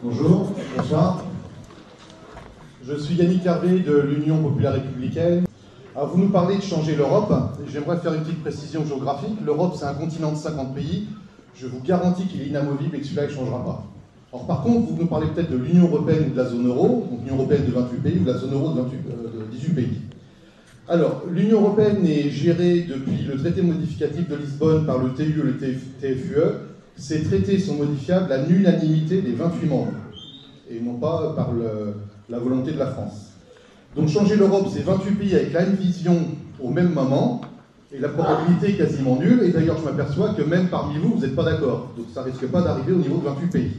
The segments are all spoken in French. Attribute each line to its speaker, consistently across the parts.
Speaker 1: Bonjour, bonsoir. Je suis Yannick Hervé de l'Union populaire républicaine. Alors vous nous parlez de changer l'Europe. J'aimerais faire une petite précision géographique. L'Europe, c'est un continent de 50 pays. Je vous garantis qu'il est inamovible et que celui-là, il ne changera pas. Or, par contre, vous nous parlez peut-être de l'Union européenne ou de la zone euro, donc l'Union européenne de 28 pays ou de la zone euro de 18 pays. Alors, l'Union européenne est gérée depuis le traité modificatif de Lisbonne par le TUE et le TFUE. Ces traités sont modifiables à l'unanimité des 28 membres, et non pas par la volonté de la France. Donc changer l'Europe, c'est 28 pays avec la même vision au même moment, et la probabilité est quasiment nulle, et d'ailleurs je m'aperçois que même parmi vous, vous n'êtes pas d'accord, donc ça ne risque pas d'arriver au niveau de 28 pays.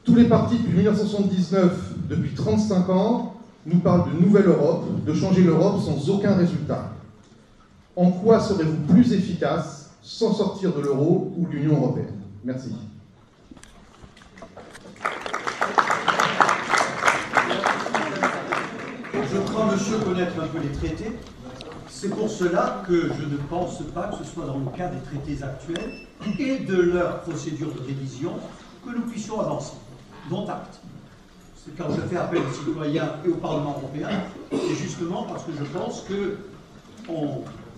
Speaker 1: Tous les partis depuis 1979, depuis 35 ans, nous parlent de nouvelle Europe, de changer l'Europe sans aucun résultat. En quoi serez-vous plus efficace sans sortir de l'euro ou de l'Union européenne? Merci.
Speaker 2: Je crois, monsieur, connaître un peu les traités. C'est pour cela que je ne pense pas que ce soit dans le cas des traités actuels et de leur procédure de révision que nous puissions avancer. Dont acte. C'est quand je fais appel aux citoyens et au Parlement européen, c'est justement parce que je pense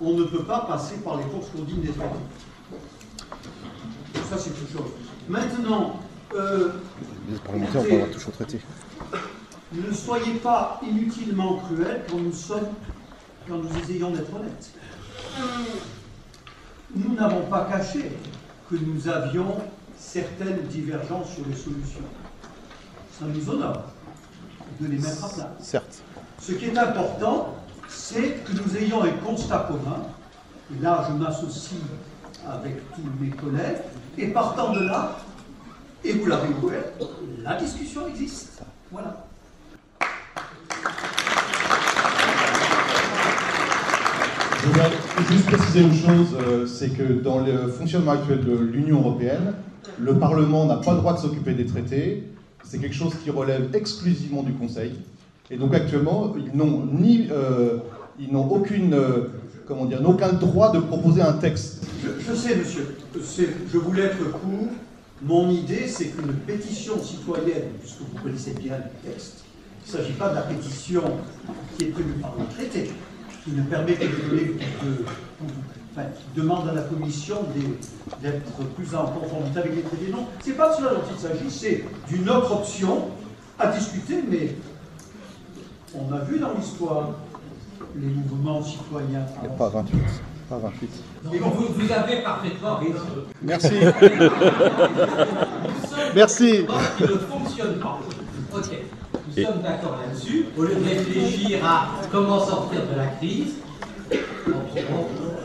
Speaker 2: qu'on ne peut pas passer par les courses courdines des traités. Ça, c'est quelque chose. Maintenant,
Speaker 3: les parlementaires vont avoir touché au traité.
Speaker 2: Ne soyez pas inutilement cruels quand nous essayons d'être honnêtes. Nous n'avons pas caché que nous avions certaines divergences sur les solutions. Ça nous honore de les mettre à plat.
Speaker 3: Certes.
Speaker 2: Ce qui est important, c'est que nous ayons un constat commun. Et là, je m'associe avec tous mes collègues. Et partant de là, et vous l'avez ouvert, la discussion existe. Voilà.
Speaker 1: Je voudrais juste préciser une chose, c'est que dans le fonctionnement actuel de l'Union européenne, le Parlement n'a pas le droit de s'occuper des traités. C'est quelque chose qui relève exclusivement du Conseil. Et donc actuellement, ils n'ont aucun droit de proposer un texte.
Speaker 2: Je sais, monsieur. Je voulais être court. Mon idée, c'est qu'une pétition citoyenne, puisque vous connaissez bien le texte, il ne s'agit pas de la pétition qui est prévue par le traité, qui ne permet que qui demande à la Commission d'être plus en conformité avec les traités. Non, ce n'est pas de cela dont il s'agit, c'est d'une autre option à discuter, mais on a vu dans l'histoire les mouvements citoyens.
Speaker 3: Il n'y a pas 28. Pas 28.
Speaker 4: Et vous avez parfaitement raison.
Speaker 3: Merci.
Speaker 4: Merci. Qui ne fonctionne pas. Ok. Nous sommes d'accord là-dessus. Au lieu de réfléchir à comment sortir de la crise,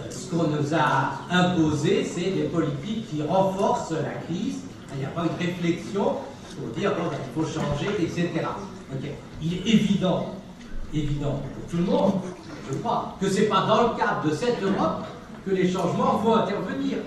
Speaker 4: ce qu'on nous a imposé, c'est des politiques qui renforcent la crise. Il n'y a pas eu de réflexion pour dire bon, il faut changer, etc. Okay. Il est évident pour tout le monde, je crois, que ce n'est pas dans le cadre de cette Europe que les changements vont intervenir.